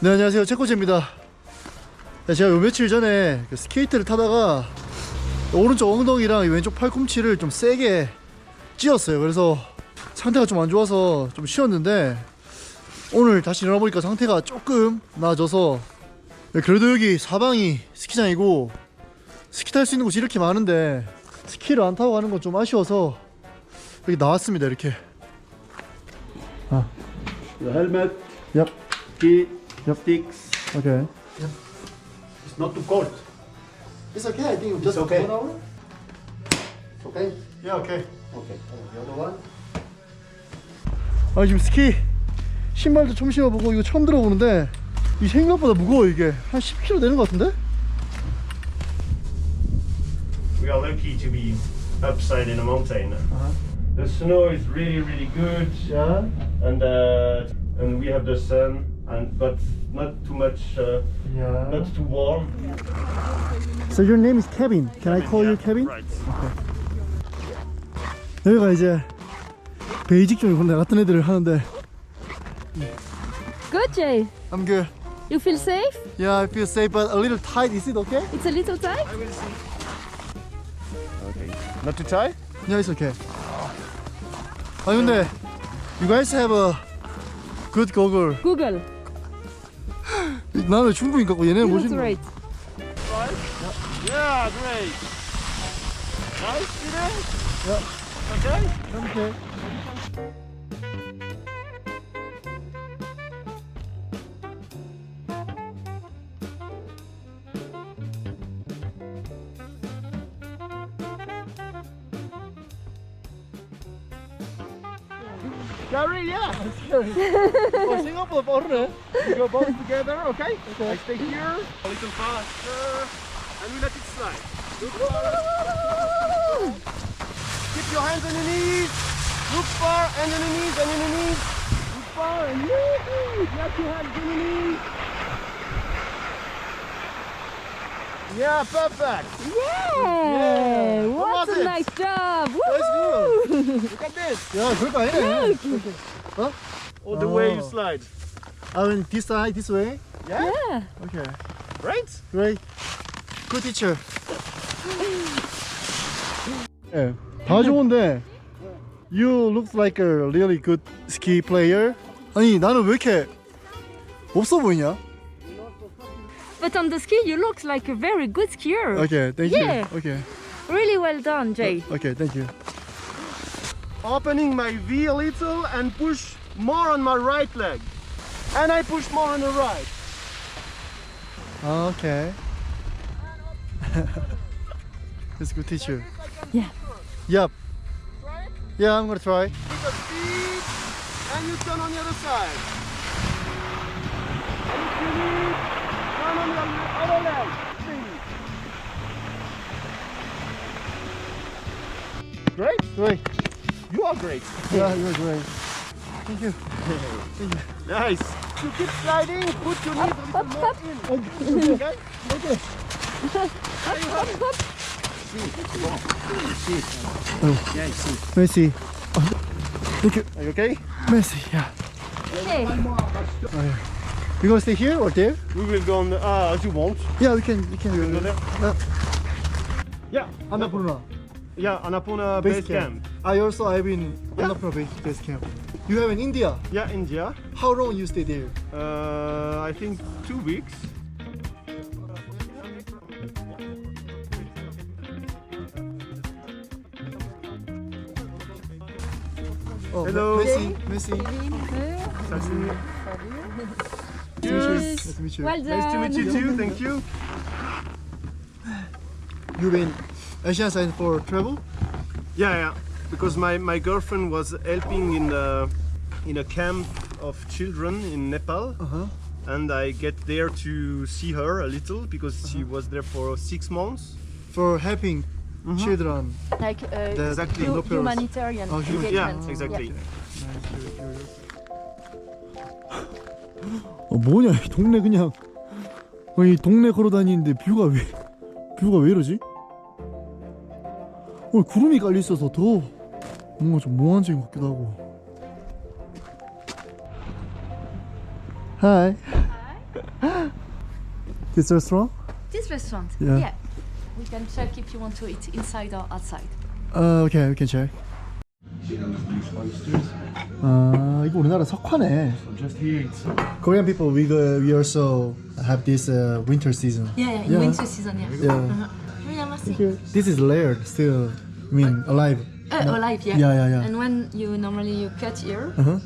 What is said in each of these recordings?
네, 안녕하세요. 체코제입니다. 네, 제가 요 며칠 전에 그 스케이트를 타다가 오른쪽 엉덩이랑 왼쪽 팔꿈치를 좀 세게 찧었어요. 그래서 상태가 좀 안 좋아서 좀 쉬었는데 오늘 다시 일어나보니까 상태가 조금 나아져서, 네, 그래도 여기 사방이 스키장이고 스키 탈 수 있는 곳이 이렇게 많은데 스키를 안 타고 가는 건 좀 아쉬워서 여기 나왔습니다. 이렇게. The helmet, Yep. ski, Yep. sticks. Okay. It's not too cold. It's okay. I think just okay. 1 hour. It's okay? Yeah, okay. Okay. The other one? 아, 지금 스키 신발도 처음 신어보고 이거 처음 들어보는데 이 생각보다 무거워. 이게 한 10kg 되는 것 같은데? We are lucky to be upside in a mountain. The snow is really good, Yeah. and we have the sun, but not too much, Yeah. not too warm. So your name is Kevin. Can I call you Kevin? Right. 여기가 이제 베이직 중에 나 같은 애들을 하는데. Good, Jay. I'm good. You feel safe? Yeah, I feel safe, but a little tight. Is it okay? It's a little tight? Okay. Not too tight? Yeah, it's okay. 아, 근데 you guys have a good goggle. Google. 나는 충분히 갖고 얘네는 You 뭐지? look great. Yeah, great. Nice, Peter. Yeah. Okay. Okay. Gary, yeah. 어, 생각보다 빠르네. We go both together, okay? I stay here. A little faster, and we let it slide. Look far. Keep your hands on your knees. Look far, and on your knees, and on your knees. Look far, and let your hands on your knees. Yeah, perfect. Yeah! What was a it? nice job! That's Woohoo! good. Look at this. 야, 별거 아니네. All the way you Oh. slide. I mean, this side, this way. Yeah? Yeah. Okay. Right? Great. Good teacher. 네, 다 좋은데 you look like a really good ski player. 아니, 나는 왜 이렇게 없어 보이냐? But on the ski, you look like a very good skier. Okay, thank Yeah. you. Okay. Really well done, Jay. Okay, thank you. Opening my V a little and push more on my right leg. And I push more on the right. Okay. That's a good teacher. Yeah. Yep. Yeah, I'm gonna try. With the speed, and you turn on the other side. And if you need, turn on the other leg. Speed. Great? Great. You are great. Yeah, you're great. Thank you. Nice. You keep sliding, put your knees a little more in. Okay? Okay. There you have it. Messi. Thank you. Are you okay? Messi. Yeah. Okay. You gonna stay here or there? We will go on the, as you want. Yeah, we can. Go there. Yeah. Annapurna Yeah, Annapurna base camp. I've been Annapurna base camp. You have in India. Yeah, India. How long you stay there? I think 2 weeks. Oh, Hello. Messi. Cheers. Nice to meet you. Well done. Nice to meet you too. Thank you. You've been Asian side for travel? Yeah. Because my girlfriend was helping in a camp of children in Nepal, and I get there to see her a little because she was there for 6 months. For helping children. Like Exactly, no parents. humanitarian Oh, human- Yeah, engagement. exactly. 뭐냐, 이 동네 그냥. 이 동네 걸어 다니는데 뷰가 왜 이러지? 구름이 깔려 있어서 더 뭔가 좀 몽환적인 것 같기도 하고. Hi. This restaurant? This restaurant. Yeah. We can check if you want to eat inside or outside. Okay, we can check. 이거 우리나라 석화네. Just here it's Korean people, we also have this winter season. Yeah, in Yeah. winter season, yeah. Yeah. Yeah, merci. This is layered still. I mean, alive. Alive, yeah. Yeah. And when you normally cut here, Uh-huh.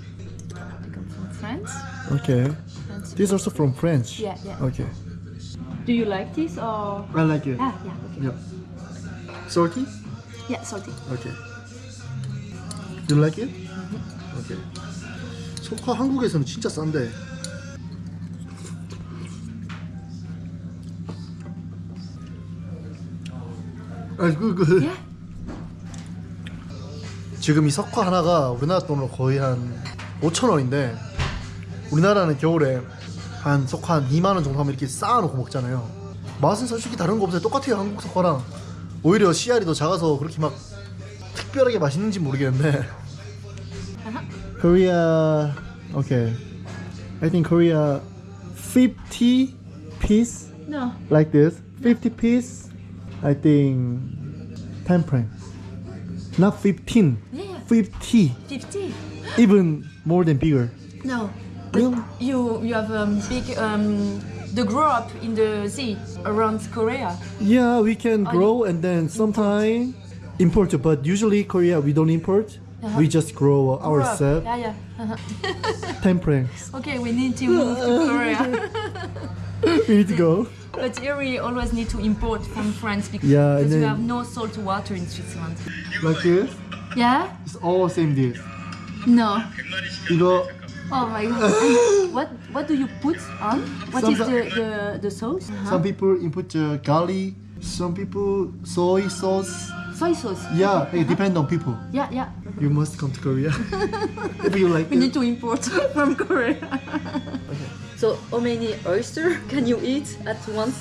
I come from France. Okay. France. This is also from French. Yeah, yeah. Okay. Do you like this or? I like it. Ah, yeah. Okay. Yeah. Salty? Yeah, salty. Okay. You like it? Okay. 석화 한국에서는 진짜 싼데. good. Yeah. 지금 이 석화 하나가 우리나라 돈으로 거의 한 5,000원인데 우리나라는 겨울에 한 석화 한 2만 원 정도 하면 이렇게 쌓아놓고 먹잖아요. 맛은 솔직히 다른 거 없어요. 똑같아요. 한국 석화랑. 오히려 씨알이 더 작아서 그렇게 막 특별하게 맛있는지 모르겠는데. Korea, okay. I think Korea 50 piece No. like this. 50 piece. I think 10 franc. Not 15. Yeah. 50. 50. Even more than bigger. No. Really? You have big the grow up in the sea around Korea. Yeah, we can Oh, grow and then sometime import. But usually Korea we don't import. We just grow Grow up. ourselves. Yeah, yeah. 10 francs. Okay, we need to move to Korea. We need to go. But here we always need to import from France because, Yeah, and because we then- have no salt water in Switzerland. Like this. Yeah? It's all same dish. No. 이거 Oh my god. And what do you put on? What is the sauce? some people input garlic. Some people soy sauce. Soy sauce. Yeah, it depends on people. Yeah, yeah. You must come to Korea if you like We it. need to import from Korea. So how many oyster can you eat at once?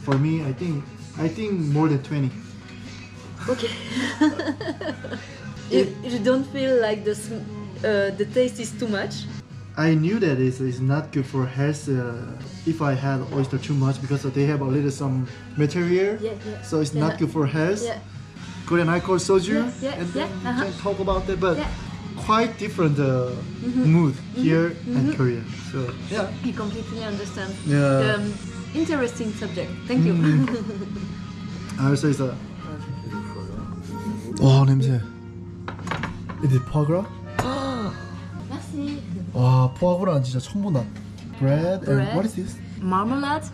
For me, I think more than 20. Okay. you don't feel like the taste is too much? I knew that it's not good for health if I had oyster too much because they have a little some material. Yeah, yeah. So it's not Yeah. good for health. Yeah. Korean alcohol soju, Yeah, yeah, and then yeah, we can talk about that. But Yeah. quite different mood here and Korea. So yeah. I completely understand. Yeah. Interesting subject. Thank you. Also is a. 와 냄새. Is it foie gras? Merci. 와 포아그라는 진짜 처음 본다. Bread and Bread. what is this? Marmalade,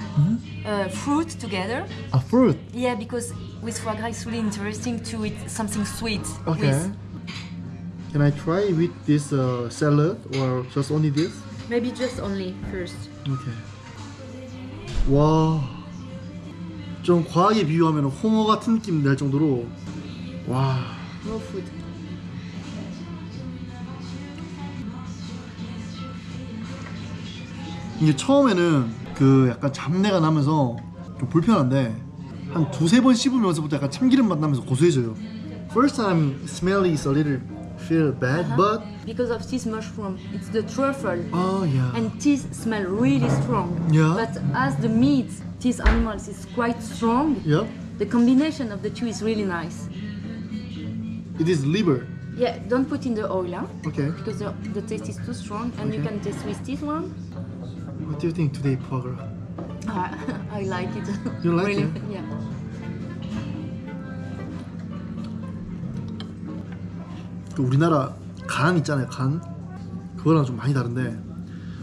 fruit together. A fruit. Yeah, because with foie gras it's really interesting to eat something sweet. Okay. With Can I try with this salad or just only this? maybe just only first. Okay. 와. 좀 과하게 비유하면 홍어 같은 느낌 날 정도로 와. No food. 이게 처음에는 그 약간 잡내가 나면서 좀 불편한데 한 두세 번 씹으면서부터 약간 참기름 맛 나면서 고소해져요. First time smelly is a little feel bad, but Because of this mushroom, it's the truffle. oh yeah. And these smell really strong. Yeah. But as the meat, these animals is quite strong. Yeah. The combination of the two is really nice. It is liver. Yeah, don't put in the oil, huh? Okay. Because the taste is too strong. And you Okay. can taste with this one. What do you think today, foie gras? I like it. You like really, it? Yeah. 그 우리나라 간 있잖아요, 간. 그거랑 좀 많이 다른데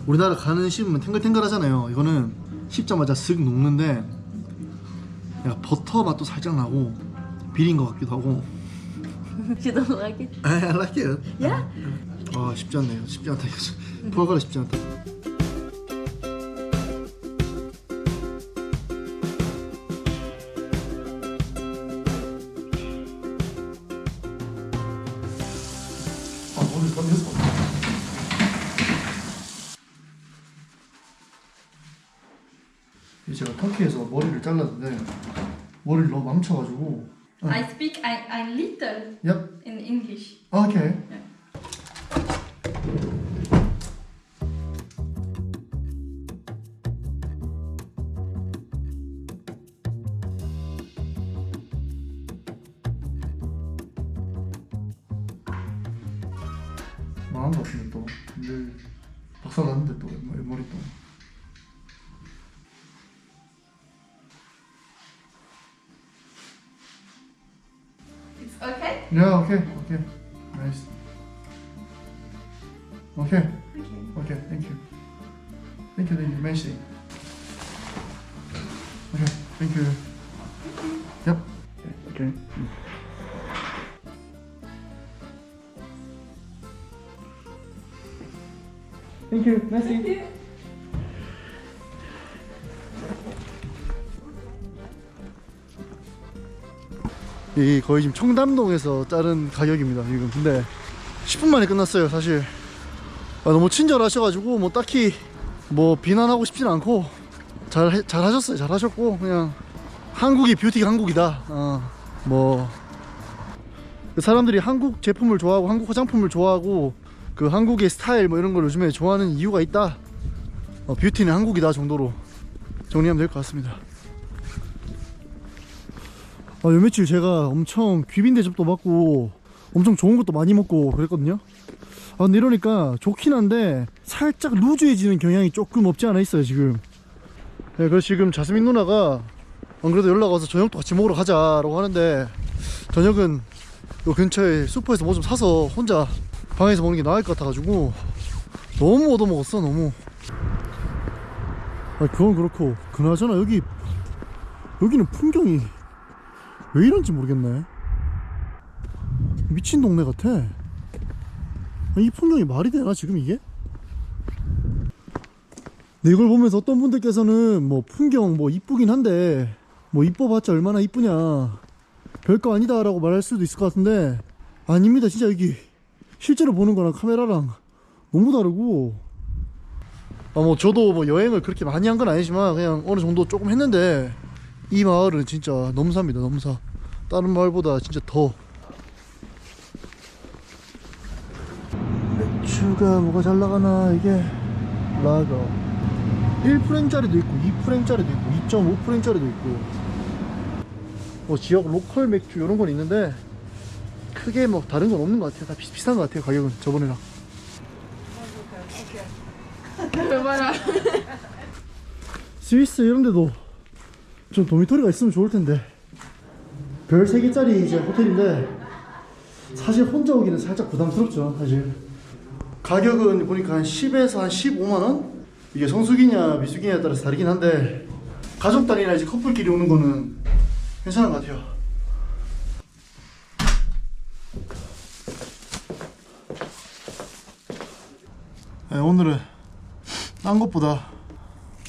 우리나라 간은 씹으면 탱글탱글하잖아요. 이거는 씹자마자 슥 녹는데 약간 버터 맛도 살짝 나고 비린 것 같기도 하고. You don't like it? I like it. Yeah? 아 쉽지 않네요. 쉽지 않다 이거. 포아그라 쉽지 않다. 아 오늘 밤에서. 제가 터키에서 머리를 잘랐는데 머리를 너무 망쳐가지고. I speak I little Yep. in English. Okay. 망한 것 같은데 또 늘 박살 났는데 또 머리 또. It's okay? Yeah, okay, okay, nice. Okay, okay, thank you, thank you, merci. Okay, thank you. Yep. Okay. Thank you, merci. 이 거의 지금 청담동에서 자른 가격입니다 지금. 근데 10분 만에 끝났어요 사실. 너무 친절하셔가지고 뭐 딱히 뭐 비난하고 싶진 않고 잘하셨어요. 잘하셨고 그냥 한국이 뷰티가 한국이다. 뭐 사람들이 한국 제품을 좋아하고 한국 화장품을 좋아하고 그 한국의 스타일 뭐 이런 걸 요즘에 좋아하는 이유가 있다. 뷰티는 한국이다 정도로 정리하면 될 것 같습니다. 요 며칠 제가 엄청 귀빈 대접도 받고 엄청 좋은 것도 많이 먹고 그랬거든요. 근데 이러니까 좋긴 한데 살짝 루즈해지는 경향이 조금 없지 않아 있어요 지금. 네, 그래서 지금 자스민 누나가 안 그래도 연락 와서 저녁도 같이 먹으러 가자라고 하는데 저녁은 요 근처에 슈퍼에서 뭐 좀 사서 혼자 방에서 먹는 게 나을 것 같아가지고 너무 얻어먹었어 너무. 그건 그렇고 그나저나 여기는 풍경이 왜 이런지 모르겠네. 미친 동네 같아. 이 풍경이 말이 되나 지금 이게? 근데 이걸 보면서 어떤 분들께서는 뭐 풍경 뭐 이쁘긴 한데 뭐 이뻐봤자 얼마나 이쁘냐 별거 아니다 라고 말할 수도 있을 것 같은데 아닙니다. 진짜 여기 실제로 보는 거랑 카메라랑 너무 다르고 뭐 저도 뭐 여행을 그렇게 많이 한 건 아니지만 그냥 어느 정도 조금 했는데 이 마을은 진짜 넘사입니다. 넘사. 다른 마을보다 진짜 더. 맥주가 뭐가 잘 나가나 이게 라거 1프랭짜리도 있고 2프랭짜리도 있고 2.5프랭짜리도 있고 뭐 지역 로컬 맥주 이런 건 있는데 크게 뭐 다른 건 없는 것 같아요. 다 비슷한 것 같아요 가격은 저번에랑. 스위스 이런 데도 좀 도미토리가 있으면 좋을 텐데. 별 3개짜리 이제 호텔인데 사실 혼자 오기는 살짝 부담스럽죠 사실. 가격은 보니까 한 10에서 한 15만원? 이게 성수기냐 미수기냐에 따라서 다르긴 한데 가족 단위나 이제 커플끼리 오는 거는 괜찮은 것 같아요. 네, 오늘은 딴 것보다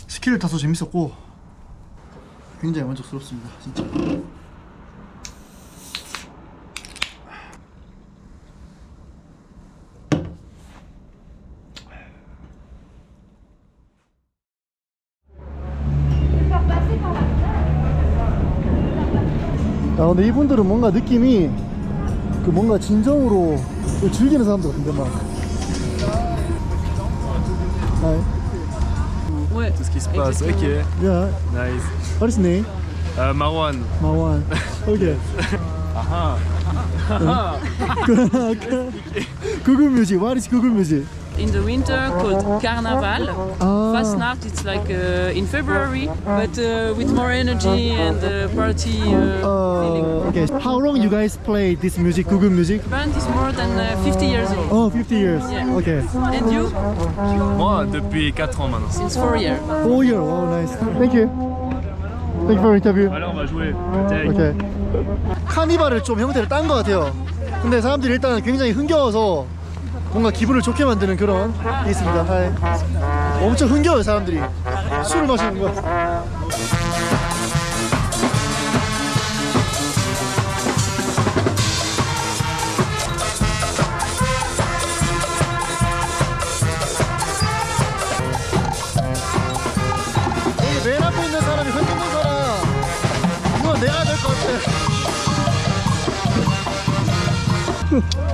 스키를 타서 재밌었고 굉장히 만족스럽습니다 진짜. 근데 이분들은 뭔가 느낌이 그 뭔가 진정으로 즐기는 사람들 같은데 막. Ouais. Tout ce qui se passe, ok. Yeah. Nice. What is name? Marwan. Marwan. Okay. Google music. What is Google music? In the winter called Carnaval. Fastnacht, it's like in February, but with more energy and party feeling. Okay. How long you guys play this music, Google music? The band is more than 50 years old. Oh, 50 years. Yeah. Okay. And you? Moi, depuis 4 ans maintenant. Since 4 years. 4 years. Oh, nice. Thank you. Thank you for interview. Alors, on va jouer. 오케이. 카니발을 좀 형태를 딴 것 같아요. 근데 사람들이 일단 굉장히 흥겨워서 뭔가 기분을 좋게 만드는 그런 게 있습니다. 하이. 엄청 흥겨워요 사람들이. 술을 마시는 거. 여기 맨 앞에 있는 사람이 흔드는 사람 이건 내가 될 것 같아.